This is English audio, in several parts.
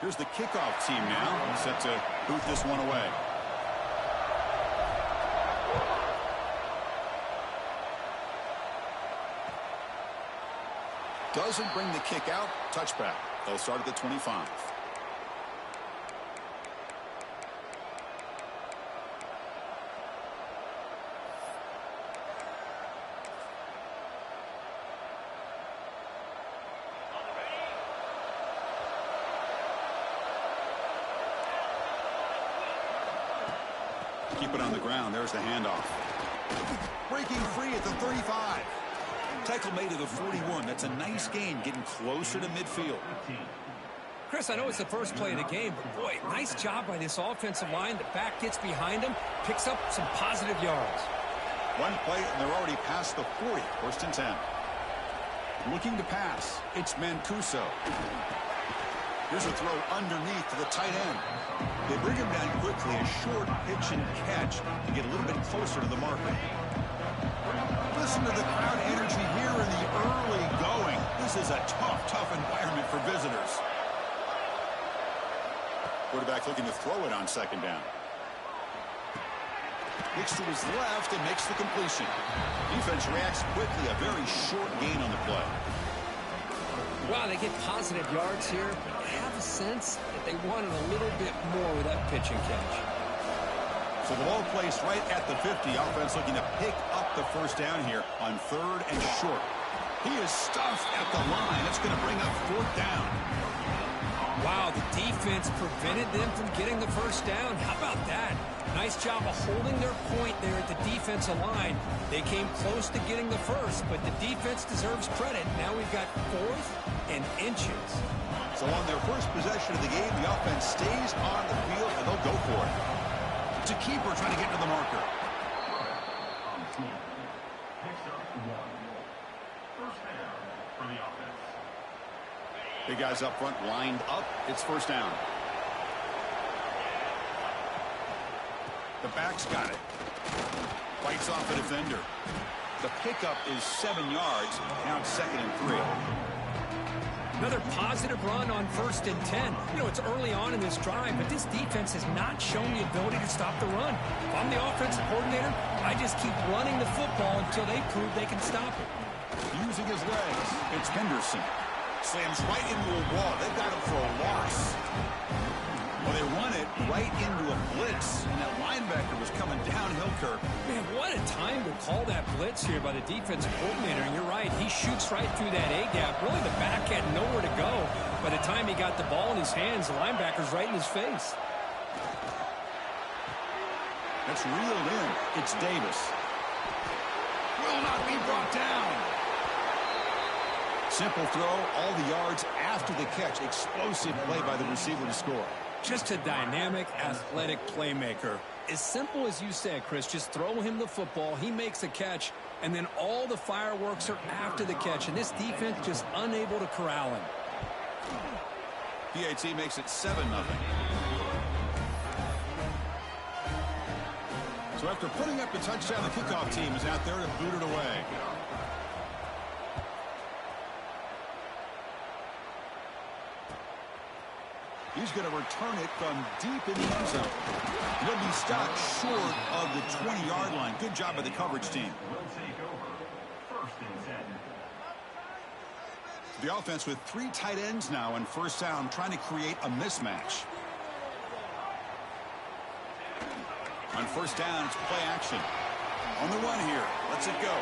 Here's the kickoff team now, set to boot this one away. Doesn't bring the kick out. Touchback. They'll start at the 25. Keep it on the ground. There's the handoff. Breaking free at the 35. Tackle made at the 41. That's a nice gain, getting closer to midfield. Chris, I know it's the first play of the game, but boy, nice job by this offensive line. The back gets behind him, picks up some positive yards. One play, and they're already past the 40. First and 10. Looking to pass. It's Mancuso. Here's a throw underneath to the tight end. They bring him down quickly, a short pitch and catch to get a little bit closer to the marker. Listen to the crowd energy here in the early going. This is a tough environment for visitors. Quarterback looking to throw it on second down. Looks to his left and makes the completion. Defense reacts quickly, a very short gain on the play. Wow, they get positive yards here. I have a sense that they wanted a little bit more with that pitch and catch. So the ball placed right at the 50. Offense looking to pick up the first down here on 3rd and short. He is stuffed at the line. It's going to bring up 4th down. Wow, the defense prevented them from getting the first down. How about that? Nice job of holding their point there at the defensive line. They came close to getting the first, but the defense deserves credit. Now we've got 4th and inches. So on their first possession of the game, the offense stays on the field, and they'll go for it. It's a keeper trying to get to the marker. Big guys up front lined up. It's first down. The back's got it. Fights off a defender. The pickup is 7 yards. Now it's 2nd and 3. Another positive run on 1st and 10. You know, it's early on in this drive, but this defense has not shown the ability to stop the run. If I'm the offensive coordinator, I just keep running the football until they prove they can stop it. Using his legs, it's Henderson. Slams right into a wall. They've got him for a loss. Well, they run it right into a blitz, and that linebacker was coming downhill, Kirk. Man, what a time to call that blitz here by the defensive coordinator. And you're right, he shoots right through that A-gap. Really, the back had nowhere to go. By the time he got the ball in his hands, the linebacker's right in his face. That's reeled in. It's Davis. Will not be brought down. Simple throw, all the yards after the catch. Explosive play by the receiver to score. Just a dynamic, athletic playmaker. As simple as you said, Chris, just throw him the football, he makes a catch, and then all the fireworks are after the catch, and this defense just unable to corral him. PAT makes it 7-0. So after putting up the touchdown, the kickoff team is out there to boot it away. He's going to return it from deep in the end zone. He'll be stopped short of the 20-yard line. Good job by the coverage team. The offense with 3 tight ends now on first down, trying to create a mismatch. On first down, it's play action. On the run here. Lets it go.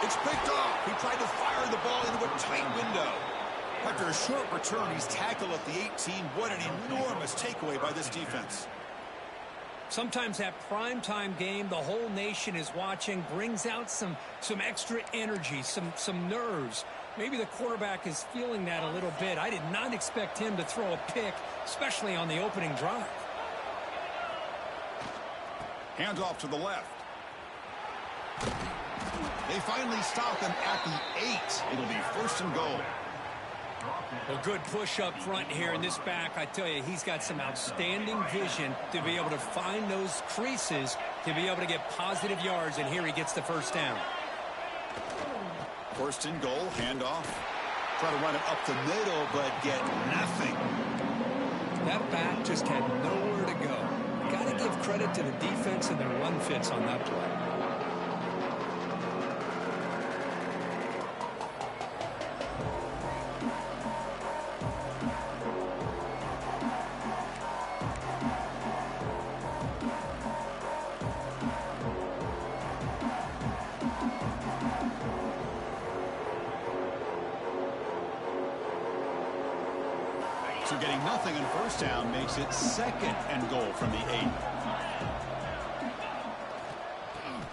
It's picked off. He tried to fire the ball into a tight window. After a short return, he's tackled at the 18. What an enormous takeaway by this defense. Sometimes that primetime game, the whole nation is watching, brings out some extra energy, some nerves. Maybe the quarterback is feeling that a little bit. I did not expect him to throw a pick, especially on the opening drive. Handoff to the left. They finally stop him at the 8. It'll be 1st and goal. Well, good push up front here in this back. I tell you, he's got some outstanding vision to be able to find those creases, to be able to get positive yards, and here he gets the first down. 1st and goal, handoff. Try to run it up the middle, but get nothing. That back just had nowhere to go. Got to give credit to the defense and their run fits on that play. So getting nothing in first down makes it 2nd and goal from the 8.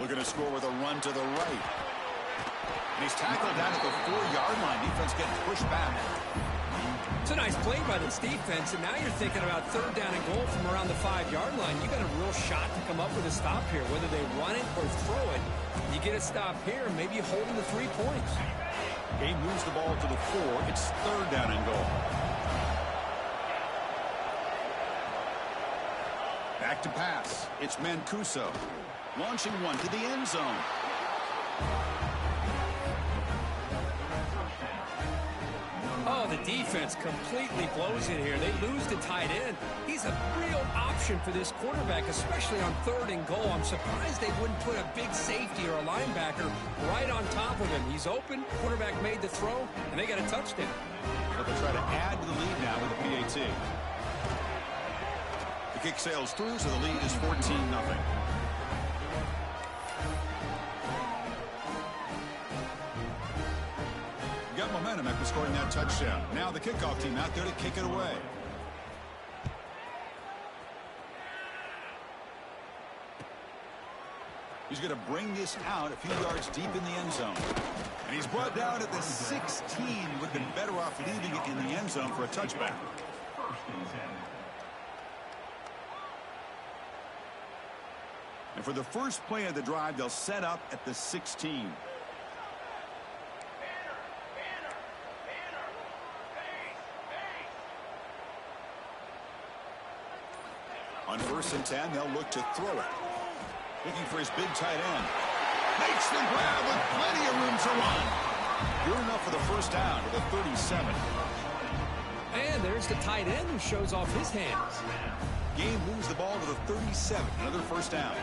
Looking to score with a run to the right. And he's tackled down at the 4-yard line. Defense getting pushed back. It's a nice play by this defense, and now you're thinking about 3rd down and goal from around the 5-yard line. You got a real shot to come up with a stop here, whether they run it or throw it. You get a stop here, maybe you hold them to 3 points. Game moves the ball to the 4. It's 3rd down and goal. Back to pass. It's Mancuso. Launching one to the end zone. Oh, the defense completely blows it here. They lose the tight end. He's a real option for this quarterback, especially on 3rd and goal. I'm surprised they wouldn't put a big safety or a linebacker right on top of him. He's open. Quarterback made the throw, and they got a touchdown. But they'll try to add to the lead now with a PAT. The kick sails through, so the lead is 14-0. Got momentum after scoring that touchdown. Now the kickoff team out there to kick it away. He's going to bring this out a few yards deep in the end zone. And he's brought down at the 16. Would have been better off leaving it in the end zone for a touchback. And for the first play of the drive, they'll set up at the 16. On 1st and 10, they'll look to throw it. Looking for his big tight end. Makes the grab with plenty of room to run. Good enough for the first down to the 37. And there's the tight end who shows off his hands. Game moves the ball to the 37. Another first down.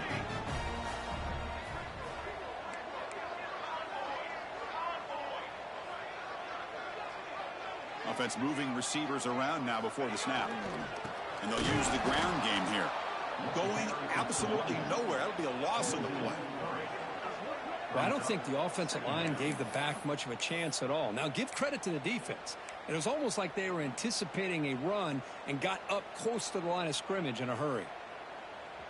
Offense moving receivers around now before the snap. And they'll use the ground game here. Going absolutely nowhere. That'll be a loss on the play. Well, I don't think the offensive line gave the back much of a chance at all. Now, give credit to the defense. It was almost like they were anticipating a run and got up close to the line of scrimmage in a hurry.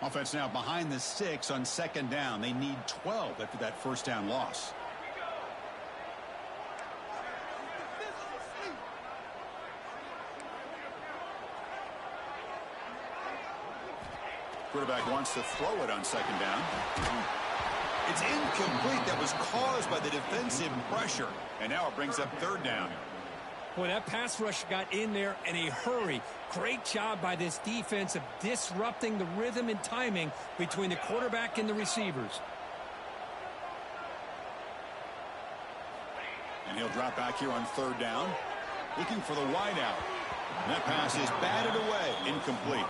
Offense now behind the 6 on 2nd down. They need 12 after that first down loss. Quarterback wants to throw it on 2nd down. It's incomplete. That was caused by the defensive pressure. And now it brings up 3rd down. Boy, that pass rush got in there in a hurry. Great job by this defense of disrupting the rhythm and timing between the quarterback and the receivers. And he'll drop back here on 3rd down. Looking for the wide out. And that pass is batted away. Incomplete.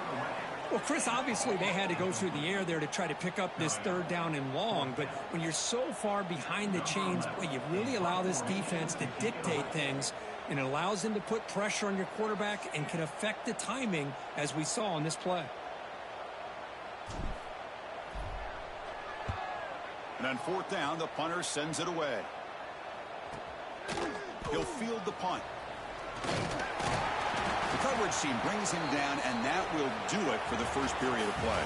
Well, Chris, obviously they had to go through the air there to try to pick up this 3rd down and long. But when you're so far behind the chains, boy, you really allow this defense to dictate things. And it allows them to put pressure on your quarterback and can affect the timing, as we saw on this play. And on 4th down, the punter sends it away. He'll field the punt. The coverage team brings him down, and that will do it for the first period of play.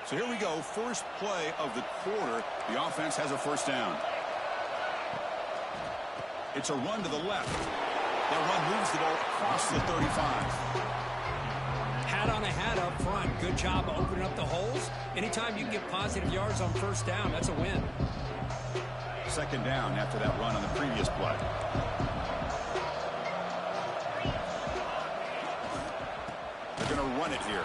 So here we go, first play of the quarter. The offense has a first down. It's a run to the left. That run moves the ball across the 35. Hat on a hat up front. Good job of opening up the holes. Anytime you can get positive yards on first down, that's a win. 2nd down after that run on the previous play. They're going to run it here.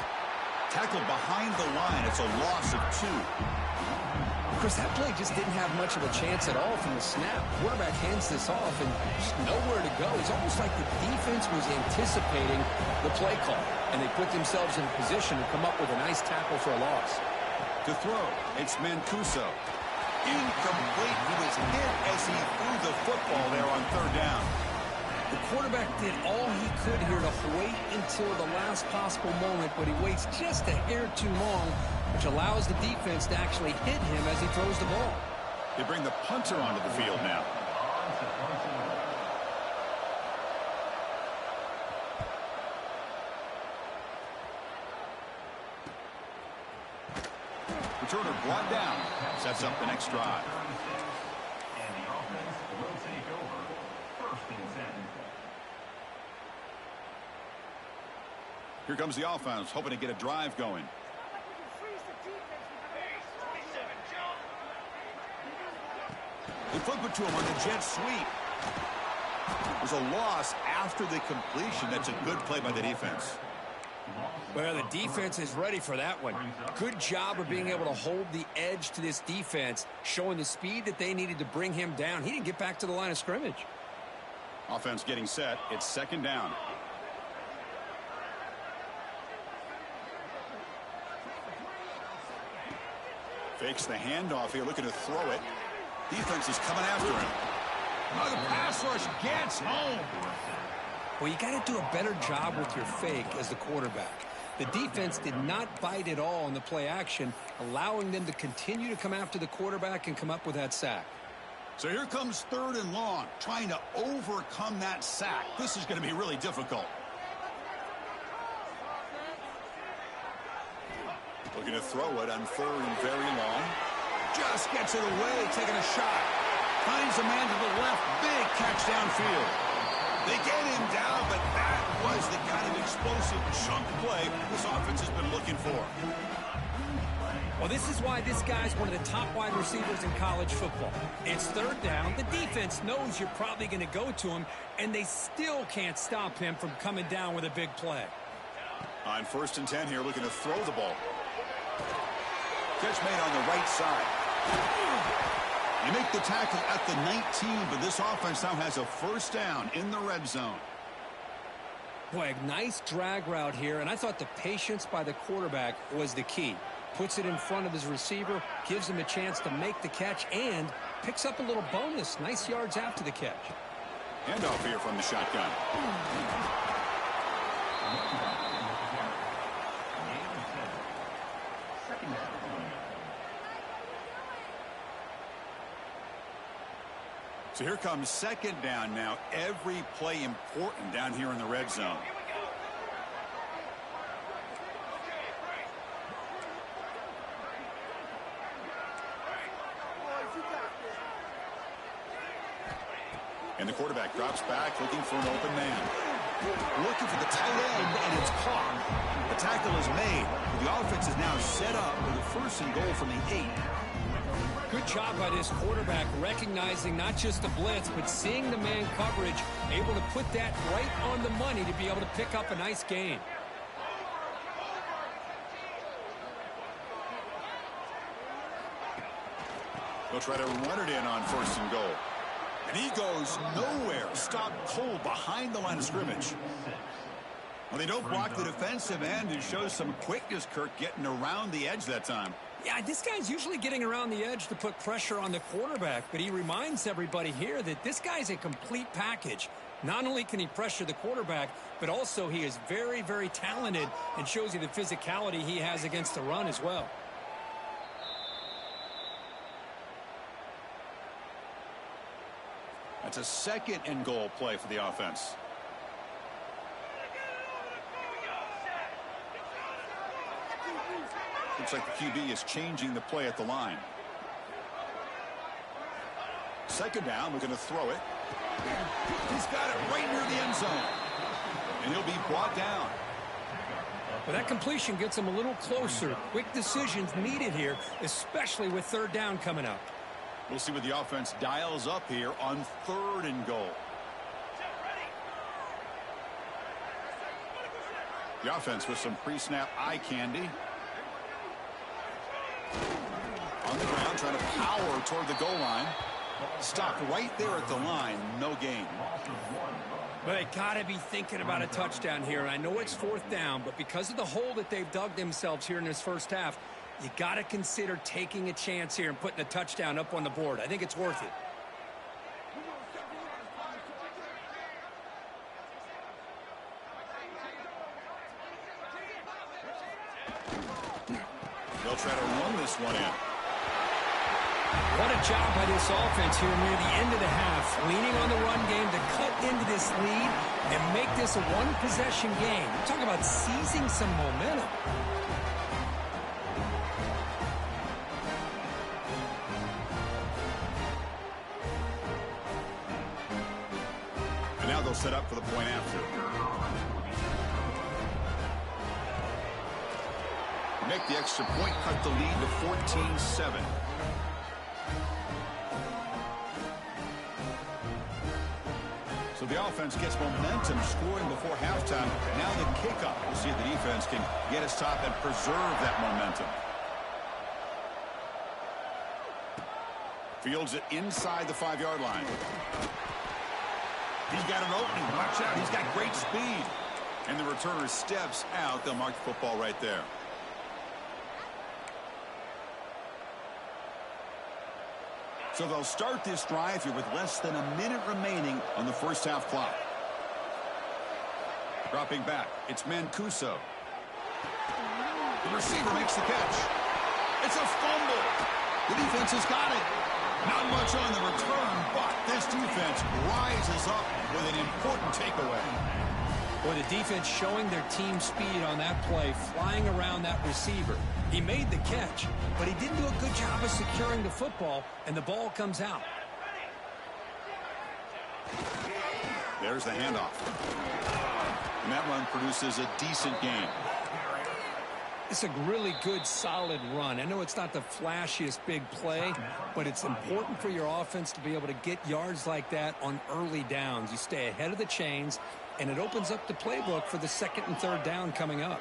Tackled behind the line. It's a loss of 2. Of course, that play just didn't have much of a chance at all from the snap. Quarterback hands this off and just nowhere to go. It's almost like the defense was anticipating the play call, and they put themselves in a position to come up with a nice tackle for a loss. To throw, it's Mancuso. Incomplete. He was hit as he threw the football there on 3rd down. The quarterback did all he could here to wait until the last possible moment, but he waits just a hair too long, which allows the defense to actually hit him as he throws the ball. They bring the punter onto the field now. Returner brought down. Sets up the next drive. Here comes the offense, hoping to get a drive going. They flip it to him on the jet sweep. There's a loss after the completion. That's a good play by the defense. Well, the defense is ready for that one. Good job of being able to hold the edge to this defense, showing the speed that they needed to bring him down. He didn't get back to the line of scrimmage. Offense getting set. It's 2nd down. Fakes the handoff here, looking to throw it. Defense is coming after him. Oh, the pass rush gets home. Well, you got to do a better job with your fake as the quarterback. The defense did not bite at all in the play action, allowing them to continue to come after the quarterback and come up with that sack. So here comes 3rd and long, trying to overcome that sack. This is going to be really difficult. Looking to throw it on 3rd and very long. Just gets it away, taking a shot. Finds a man to the left. Big catch downfield. They get him down, but that was the kind of explosive chunk play this offense has been looking for. Well, this is why this guy's one of the top wide receivers in college football. It's 3rd down. The defense knows you're probably going to go to him, and they still can't stop him from coming down with a big play. On 1st and 10 here, looking to throw the ball. Catch made on the right side. They make the tackle at the 19, but this offense now has a 1st down in the red zone. Boy, a nice drag route here, and I thought the patience by the quarterback was the key. Puts it in front of his receiver, gives him a chance to make the catch, and picks up a little bonus. Nice yards after the catch. Handoff here from the shotgun. So here comes 2nd down now. Every play important down here in the red zone. And the quarterback drops back, looking for an open man. Looking for the tight end, and it's caught. The tackle is made. The offense is now set up with a 1st and goal from the 8. Good job by this quarterback, recognizing not just the blitz, but seeing the man coverage, able to put that right on the money to be able to pick up a nice gain. They'll try to run it in on 1st and goal. And he goes nowhere. Stopped cold behind the line of scrimmage. Well, they don't block the defensive end. It shows some quickness, Kirk, getting around the edge that time. Yeah, this guy's usually getting around the edge to put pressure on the quarterback, but he reminds everybody here that this guy's a complete package. Not only can he pressure the quarterback, but also he is very, very talented and shows you the physicality he has against the run as well. That's a 2nd and goal play for the offense. Looks like the QB is changing the play at the line. 2nd down, we're going to throw it. He's got it right near the end zone. And he'll be brought down. But that completion gets him a little closer. Quick decisions needed here, especially with 3rd down coming up. We'll see what the offense dials up here on 3rd and goal. The offense with some pre-snap eye candy. On the ground, trying to power toward the goal line. Stopped right there at the line. No gain. But they got to be thinking about a touchdown here. And I know it's 4th down, but because of the hole that they've dug themselves here in this first half, you got to consider taking a chance here and putting a touchdown up on the board. I think it's worth it. They'll try to run this one in. What a job by this offense here near the end of the half, leaning on the run game to cut into this lead and make this a one-possession game. We're talking about seizing some momentum. And now they'll set up for the point after. Make the extra point, cut the lead to 14-7. So the offense gets momentum scoring before halftime. Now the kickoff. We'll see if the defense can get a stop and preserve that momentum. Fields it inside the 5-yard line. He's got an opening. Watch out. He's got great speed. And the returner steps out. They'll mark the football right there. So they'll start this drive here with less than a minute remaining on the first half clock. Dropping back, it's Mancuso. The receiver makes the catch. It's a fumble. The defense has got it. Not much on the return, but this defense rises up with an important takeaway. Boy, the defense showing their team speed on that play, flying around that receiver. He made the catch, but he didn't do a good job of securing the football, and the ball comes out. There's the handoff. And that run produces a decent gain. It's a really good, solid run. I know it's not the flashiest big play, but it's important for your offense to be able to get yards like that on early downs. You stay ahead of the chains, and it opens up the playbook for the 2nd and 3rd down coming up.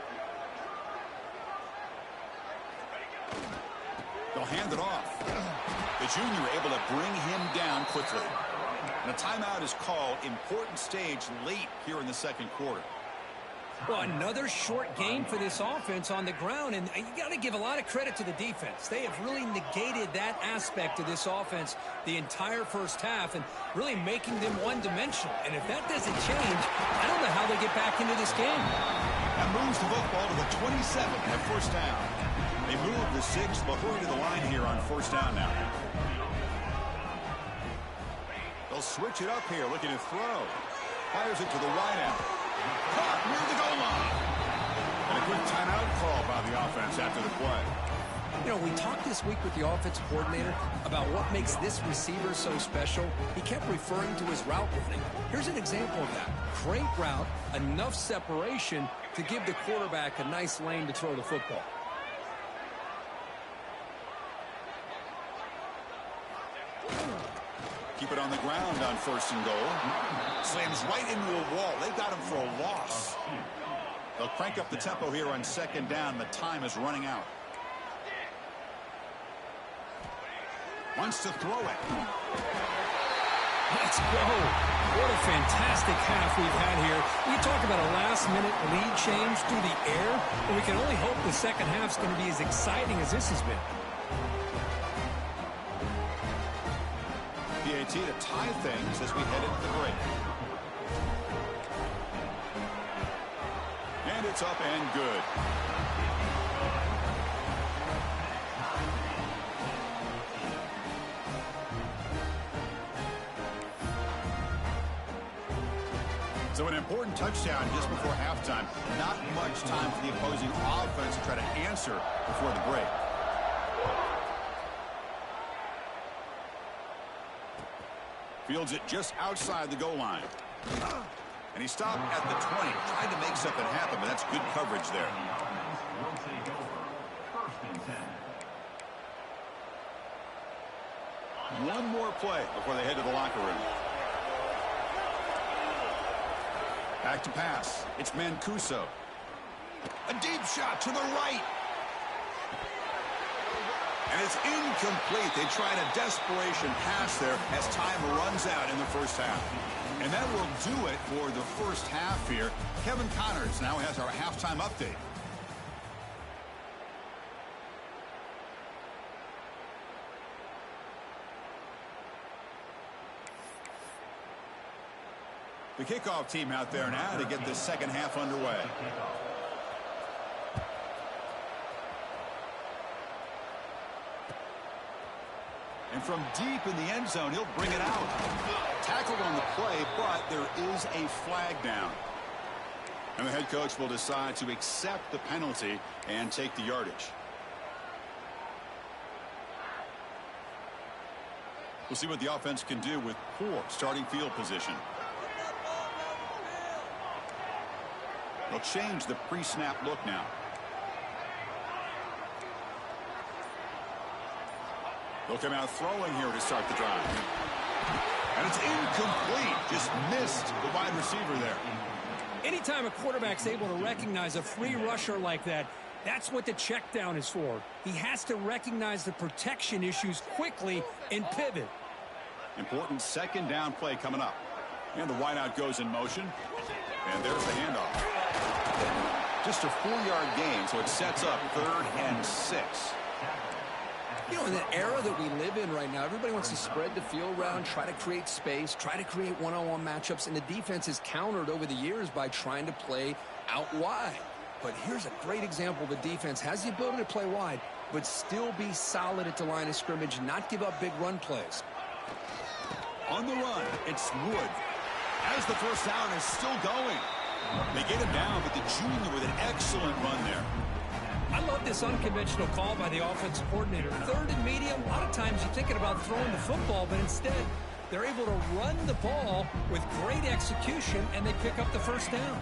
They'll hand it off. The junior able to bring him down quickly. And a timeout is called. Important stage late here in the 2nd quarter. Well, another short game for this offense on the ground, and you got to give a lot of credit to the defense. They have really negated that aspect of this offense the entire first half and really making them one-dimensional. And if that doesn't change, I don't know how they get back into this game. That moves the football to the 27 at first down. They move the 6, but hurry to the line here on first down now. They'll switch it up here, looking to throw. Fires it to the wide end. Caught near the goal line. And a good timeout call by the offense after the play. You know, we talked this week with the offensive coordinator about what makes this receiver so special. He kept referring to his route running. Here's an example of that. Great route, enough separation to give the quarterback a nice lane to throw the football. Keep it on the ground on 1st and goal. Slams right into a wall. They've got him for a loss. They'll crank up the tempo here on 2nd down. The time is running out. Wants to throw it. Let's go. What a fantastic half we've had here. We talk about a last-minute lead change through the air, and we can only hope the second half's going to be as exciting as this has been. PAT to tie things as we head into the break. And it's up and good. So an important touchdown just before halftime. Not much time for the opposing offense to try to answer before the break. Fields it just outside the goal line. And he stopped at the 20. Tried to make something happen, but that's good coverage there. One more play before they head to the locker room. Back to pass. It's Mancuso. A deep shot to the right. And it's incomplete. They tried a desperation pass there as time runs out in the first half. And that will do it for the first half here. Kevin Connors now has our halftime update. The kickoff team out there now to get this second half underway. And from deep in the end zone, he'll bring it out. Tackled on the play, but there is a flag down. And the head coach will decide to accept the penalty and take the yardage. We'll see what the offense can do with poor starting field position. They'll change the pre-snap look now. They'll come out throwing here to start the drive. And it's incomplete. Just missed the wide receiver there. Anytime a quarterback's able to recognize a free rusher like that, that's what the check down is for. He has to recognize the protection issues quickly and pivot. Important second down play coming up. And the wideout goes in motion. And there's the handoff. Just a 4-yard gain, so it sets up 3rd and 6. You know, in the era that we live in right now, everybody wants to spread the field around, try to create space, try to create one-on-one matchups, and the defense is countered over the years by trying to play out wide. But here's a great example. The defense has the ability to play wide, but still be solid at the line of scrimmage, not give up big run plays. On the run, it's Wood. As the first down is still going. They get him down, but the junior with an excellent run there. I love this unconventional call by the offensive coordinator. 3rd and medium, a lot of times you're thinking about throwing the football, but instead they're able to run the ball with great execution, and they pick up the first down.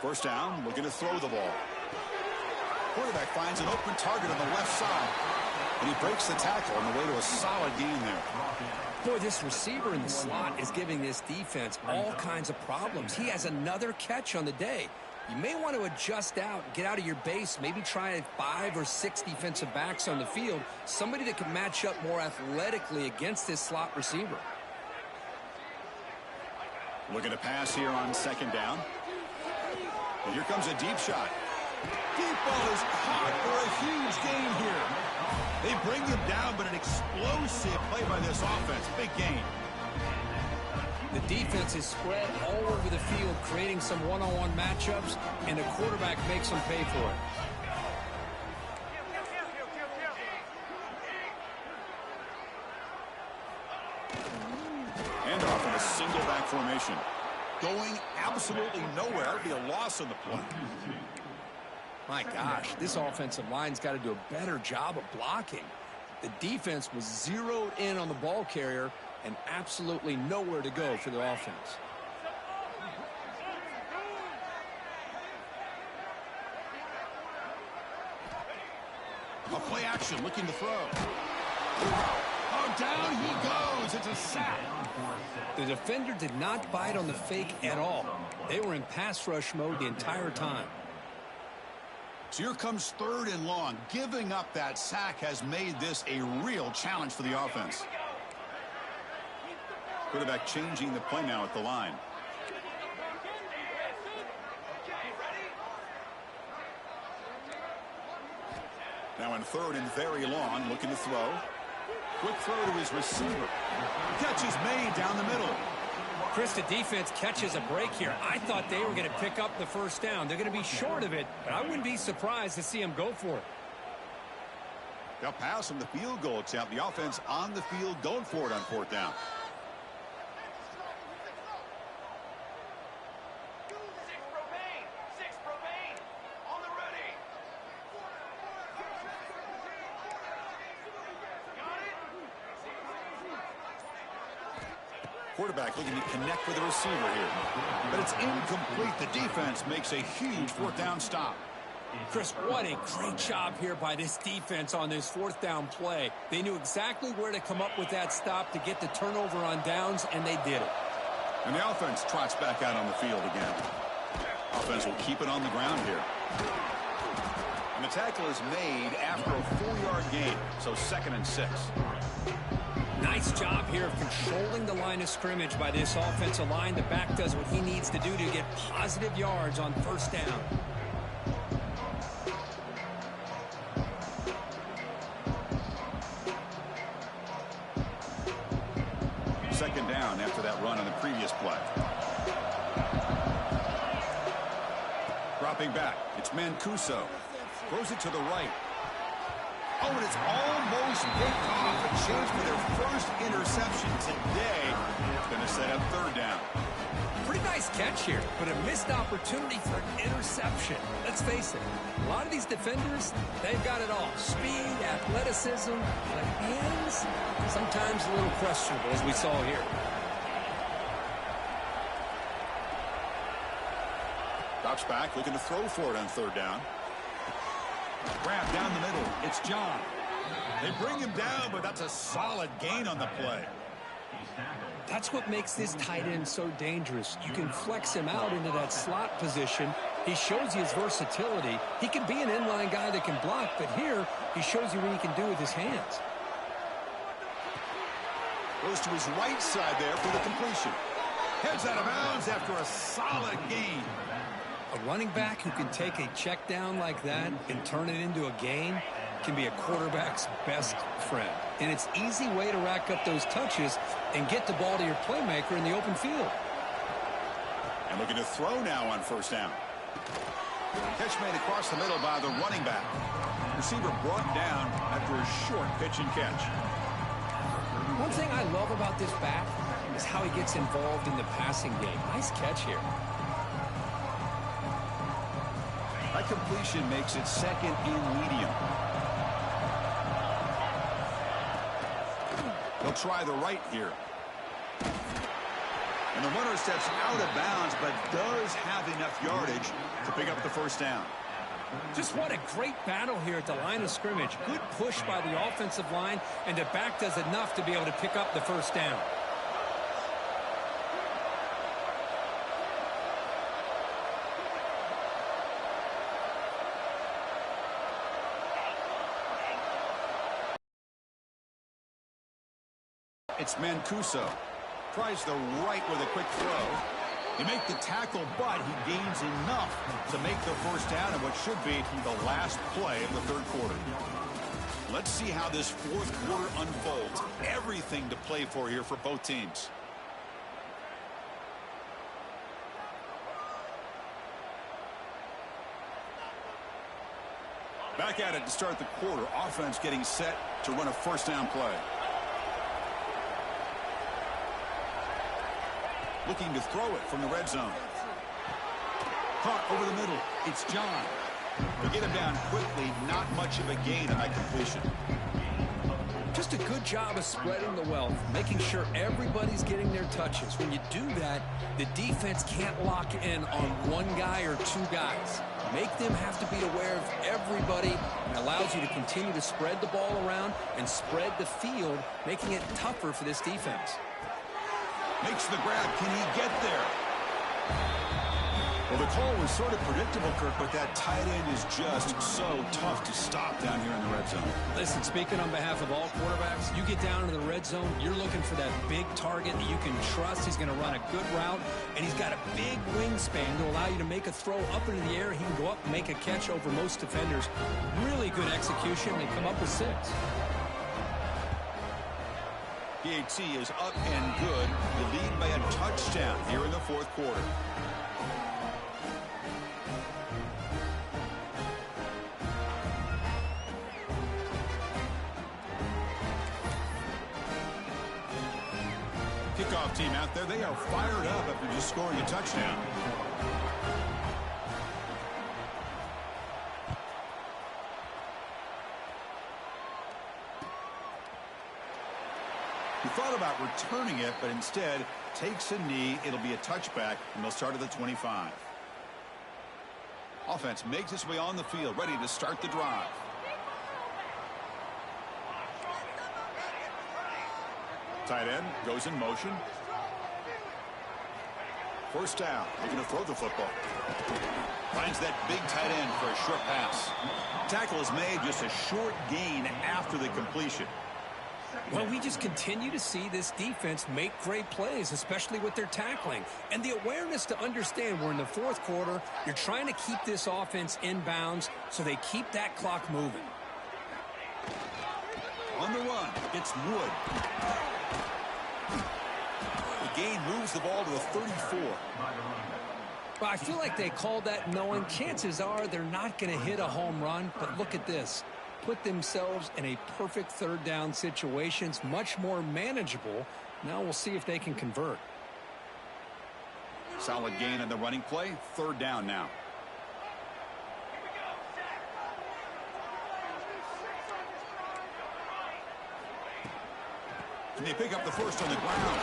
First down, looking to throw the ball. Quarterback finds an open target on the left side, and he breaks the tackle on the way to a solid gain there. Boy, this receiver in the slot is giving this defense all kinds of problems. He has another catch on the day. You may want to adjust out, get out of your base, maybe try 5 or 6 defensive backs on the field, somebody that can match up more athletically against this slot receiver. Looking to pass here on second down. And here comes a deep shot. Deep ball is caught for a huge gain here. They bring him down, but an explosive play by this offense. Big gain. The defense is spread all over the field, creating some one-on-one matchups, and the quarterback makes them pay for it. Handoff in a single back formation. Going absolutely nowhere. That would be a loss on the play. My gosh, this offensive line's got to do a better job of blocking. The defense was zeroed in on the ball carrier and absolutely nowhere to go for the offense. A play action, looking to throw. Oh, down he goes. It's a sack. The defender did not bite on the fake at all. They were in pass rush mode the entire time. So here comes 3rd and long. Giving up that sack has made this a real challenge for the offense. Quarterback changing the play now at the line. Now in 3rd and very long, looking to throw. Quick throw to his receiver. Catch is made down the middle. Chris, the defense catches a break here. I thought they were going to pick up the first down. They're going to be short of it, but I wouldn't be surprised to see them go for it. They'll pass from the field goal attempt. The offense on the field going for it on 4th down. Quarterback looking to connect with the receiver here. But it's incomplete. The defense makes a huge 4th down stop. Chris, what a great job here by this defense on this 4th down play. They knew exactly where to come up with that stop to get the turnover on downs, and they did it. And the offense trots back out on the field again. Offense will keep it on the ground here. And the tackle is made after a 4-yard gain, so 2nd and 6. Nice job here of controlling the line of scrimmage by this offensive line. The back does what he needs to do to get positive yards on 1st down. Second down after that run on the previous play. Dropping back, it's Mancuso. Throws it to the right. Oh, and it's almost picked off. A chance for their first interception today. It's going to set up 3rd down. Pretty nice catch here, but a missed opportunity for an interception. Let's face it, a lot of these defenders, they've got it all. Speed, athleticism, but hands, sometimes a little questionable, as we saw here. Drops back, looking to throw for it on 3rd down. Grab down the middle. It's John. They bring him down, but that's a solid gain on the play. That's what makes this tight end so dangerous. You can flex him out into that slot position. He shows you his versatility. He can be an inline guy that can block, but here he shows you what he can do with his hands. Goes to his right side there for the completion. Heads out of bounds after a solid gain. A running back who can take a check down like that and turn it into a gain can be a quarterback's best friend. And it's an easy way to rack up those touches and get the ball to your playmaker in the open field. And looking to throw now on 1st down. Catch made across the middle by the running back. Receiver brought down after a short pitch and catch. One thing I love about this back is how he gets involved in the passing game. Nice catch here. That completion makes it 2nd and medium. They'll try the right here. And the runner steps out of bounds, but does have enough yardage to pick up the 1st down. Just what a great battle here at the line of scrimmage. Good push by the offensive line, and the back does enough to be able to pick up the 1st down. It's Mancuso. Tries the right with a quick throw. They make the tackle, but he gains enough to make the 1st down in what should be the last play of the 3rd quarter. Let's see how this 4th quarter unfolds. Everything to play for here for both teams. Back at it to start the quarter. Offense getting set to run a 1st down play. Looking to throw it from the red zone. Caught over the middle. It's John. They get him down quickly. Not much of a gain on that completion. Just a good job of spreading the wealth, making sure everybody's getting their touches. When you do that, the defense can't lock in on one guy or 2 guys. Make them have to be aware of everybody, and allows you to continue to spread the ball around and spread the field, making it tougher for this defense. Makes the grab. Can he get there? Well, the call was sort of predictable, Kirk, but that tight end is just so tough to stop down here in the red zone. Listen, speaking on behalf of all quarterbacks, you get down into the red zone, you're looking for that big target that you can trust. He's going to run a good route, and he's got a big wingspan to allow you to make a throw up into the air. He can go up and make a catch over most defenders. Really good execution. They come up with 6. PAT is up and good. The lead by a touchdown here in the 4th quarter. Kickoff team out there, they are fired up after just scoring a touchdown. He thought about returning it, but instead takes a knee. It'll be a touchback, and they'll start at the 25. Offense makes its way on the field, ready to start the drive. Tight end goes in motion. First down. They're going to throw the football. Finds that big tight end for a short pass. Tackle is made, just a short gain after the completion. Well, we just continue to see this defense make great plays, especially with their tackling. And the awareness to understand we're in the fourth quarter, you're trying to keep this offense in bounds so they keep that clock moving. On the run, it's Wood. The gain moves the ball to the 34. Well, I feel like they called that knowing chances are they're not going to hit a home run, but look at this. Put themselves in a perfect third down situation. It's much more manageable. Now we'll see if they can convert. Solid gain on the running play. Third down now. And they pick up the first on the ground.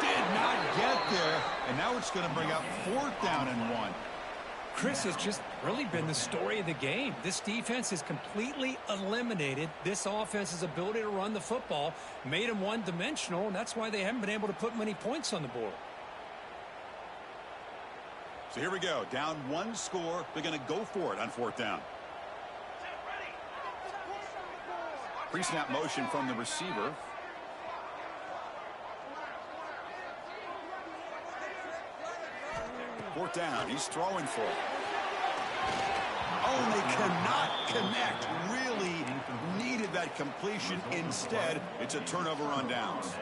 Did not get there. And now it's going to bring up fourth down and 1. Chris, has just really been the story of the game. This defense has completely eliminated this offense's ability to run the football, made them one-dimensional, and that's why they haven't been able to put many points on the board. So here we go. Down 1 score. They're going to go for it on fourth down. Pre-snap motion from the receiver. Fourth down. He's throwing for it. Oh, they cannot connect. Really needed that completion. Instead, it's a turnover on downs.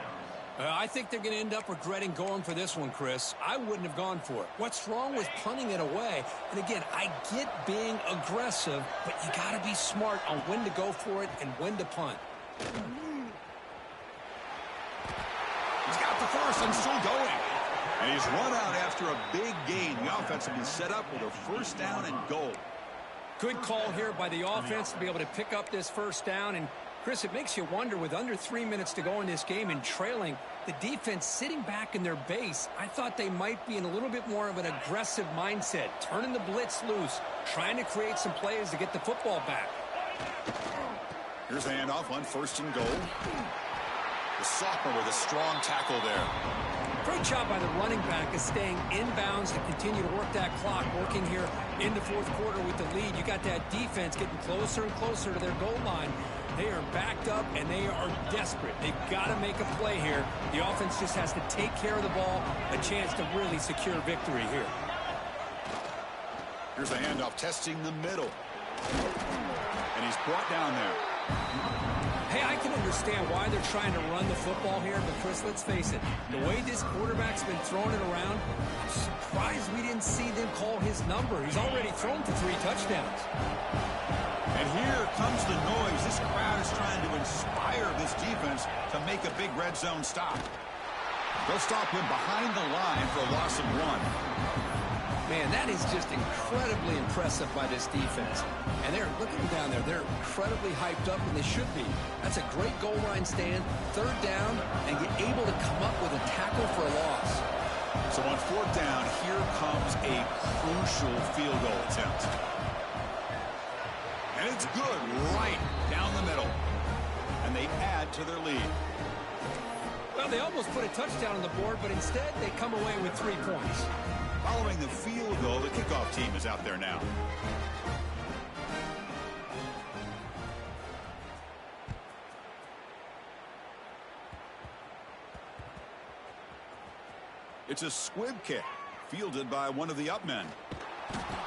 I think they're going to end up regretting going for this one, Chris. I wouldn't have gone for it. What's wrong with punting it away? And again, I get being aggressive, but you got to be smart on when to go for it and when to punt. He's got the first and still going. And he's run out after a big gain. The offense will be set up with a first down and goal. Good call here by the offense to be able to pick up this first down. And, Chris, it makes you wonder, with under 3 minutes to go in this game and trailing, the defense sitting back in their base, I thought they might be in a little bit more of an aggressive mindset, turning the blitz loose, trying to create some plays to get the football back. Here's the handoff on first and goal. The sophomore with a strong tackle there. Great job by the running back of staying inbounds to continue to work that clock, working here in the fourth quarter with the lead. You got that defense getting closer and closer to their goal line. They are backed up, and they are desperate. They've got to make a play here. The offense just has to take care of the ball, a chance to really secure victory here. Here's a handoff testing the middle. And he's brought down there. Hey, I can understand why they're trying to run the football here, but Chris, let's face it, the way this quarterback's been throwing it around, I'm surprised we didn't see them call his number. He's already thrown for 3 touchdowns. And here comes the noise. This crowd is trying to inspire this defense to make a big red zone stop. They'll stop him behind the line for a loss of 1. Man, that is just incredibly impressive by this defense. And they're looking down there. They're incredibly hyped up, and they should be. That's a great goal line stand, third down, and get able to come up with a tackle for a loss. So on fourth down, here comes a crucial field goal attempt. And it's good right down the middle. And they add to their lead. Well, they almost put a touchdown on the board, but instead they come away with 3 points. Following the field goal, the kickoff team is out there now. It's a squib kick, fielded by one of the up men.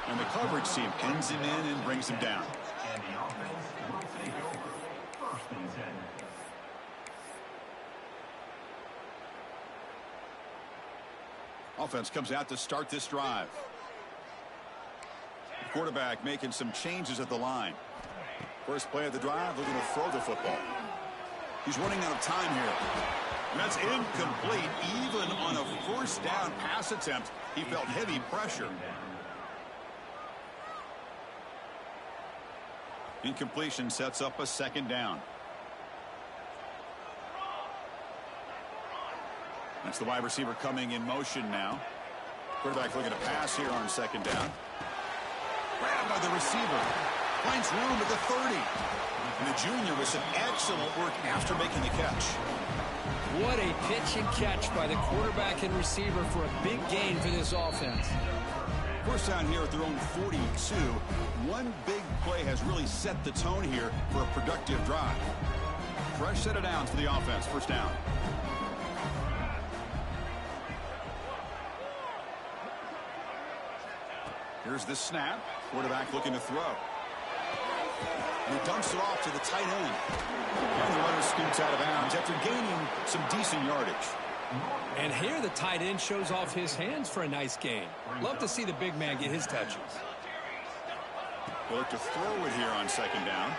And the coverage team pins him in and brings him down. Offense comes out to start this drive. The quarterback making some changes at the line. First play of the drive, they're going to throw the football. He's running out of time here. And that's incomplete. Even on a first down pass attempt, he felt heavy pressure. Incompletion sets up a second down. That's the wide receiver coming in motion now. Quarterback looking to pass here on second down. Grabbed by the receiver. Finds room at the 30. And the junior with some excellent work after making the catch. What a pitch and catch by the quarterback and receiver for a big gain for this offense. First down here at their own 42. One big play has really set the tone here for a productive drive. Fresh set of downs for the offense. First down. Here's the snap. Quarterback looking to throw. And he dumps it off to the tight end. And the runner scoots out of bounds after gaining some decent yardage. And here the tight end shows off his hands for a nice gain. Love to see the big man get his touches. They'll look to throw it here on second down.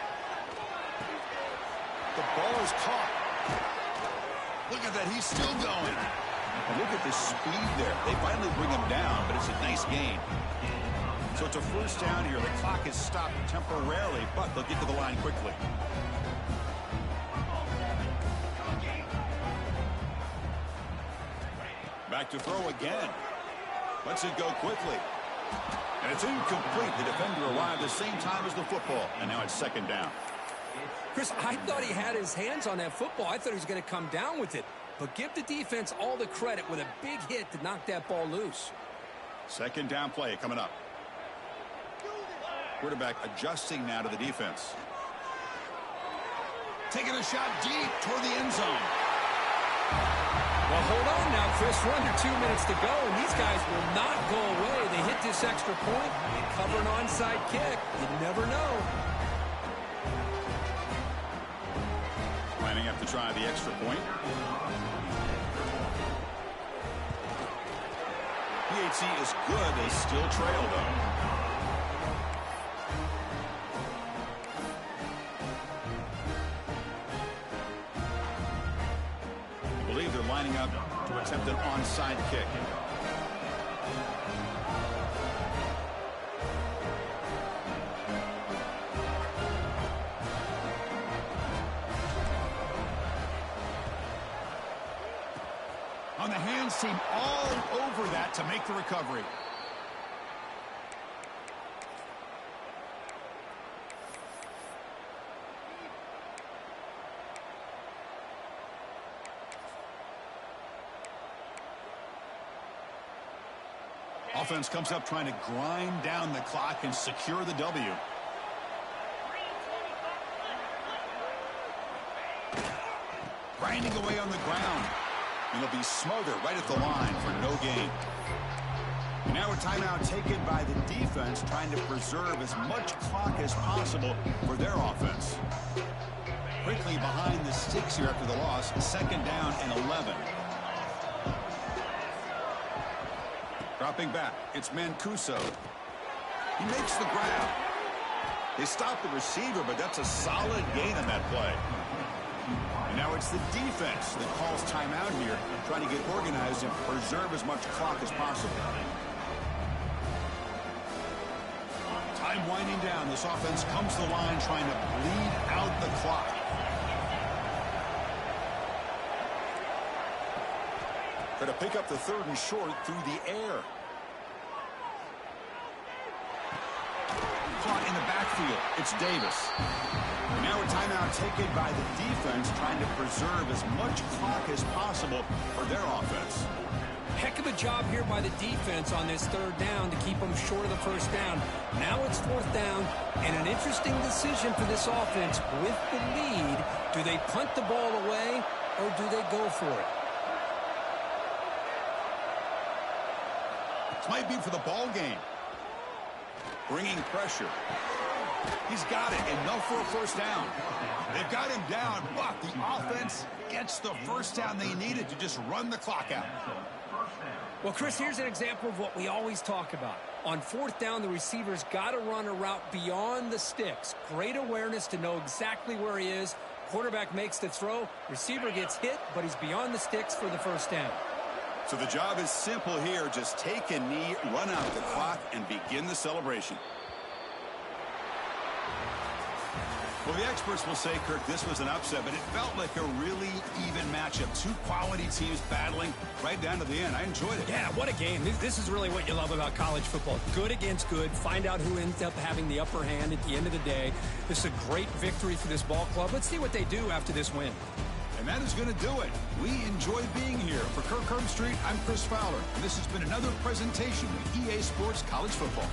The ball is caught. Look at that. He's still going. And look at the speed there. They finally bring him down, but it's a nice gain. So it's a first down here. The clock is stopped temporarily, but they'll get to the line quickly. Back to throw again. Lets it go quickly. And it's incomplete. The defender arrived the same time as the football. And now it's second down. Chris, I thought he had his hands on that football. I thought he was going to come down with it. But give the defense all the credit with a big hit to knock that ball loose. Second down play coming up. Quarterback adjusting now to the defense. Taking a shot deep toward the end zone. Well, hold on now, Chris. We're under 2 minutes to go, and these guys will not go away. They hit this extra point and cover an onside kick. You never know. Lining up to try the extra point. PHC is good. They still trail, though. Lining up to attempt an onside kick. On the hands team all over that to make the recovery. Offense comes up trying to grind down the clock and secure the W. Grinding away on the ground. And they'll be smothered right at the line for no gain. And now a timeout taken by the defense trying to preserve as much clock as possible for their offense. Quickly behind the sticks here after the loss. Second down and 11. Dropping back, it's Mancuso. He makes the grab. They stop the receiver, but that's a solid gain on that play. And now it's the defense that calls timeout here, trying to get organized and preserve as much clock as possible. Time winding down. This offense comes to the line trying to bleed out the clock. Try to pick up the third and short through the air. Caught in the backfield. It's Davis. And now a timeout taken by the defense trying to preserve as much clock as possible for their offense. Heck of a job here by the defense on this third down to keep them short of the first down. Now it's fourth down, and an interesting decision for this offense with the lead. Do they punt the ball away, or do they go for it? This might be for the ball game. Bringing pressure. He's got it, enough for a first down. They've got him down, but the offense gets the first down they needed to just run the clock out. Well, Chris, here's an example of what we always talk about. On fourth down, the receiver's got to run a route beyond the sticks. Great awareness to know exactly where he is. Quarterback makes the throw. Receiver gets hit, but he's beyond the sticks for the first down. So the job is simple here. Just take a knee, run out the clock, and begin the celebration. Well, the experts will say, Kirk, this was an upset, but it felt like a really even matchup. Two quality teams battling right down to the end. I enjoyed it. Yeah, what a game. This is really what you love about college football. Good against good. Find out who ends up having the upper hand at the end of the day. This is a great victory for this ball club. Let's see what they do after this win. And that is going to do it. We enjoy being here. For Kirk Herbstreit, I'm Chris Fowler. And this has been another presentation of EA Sports College Football.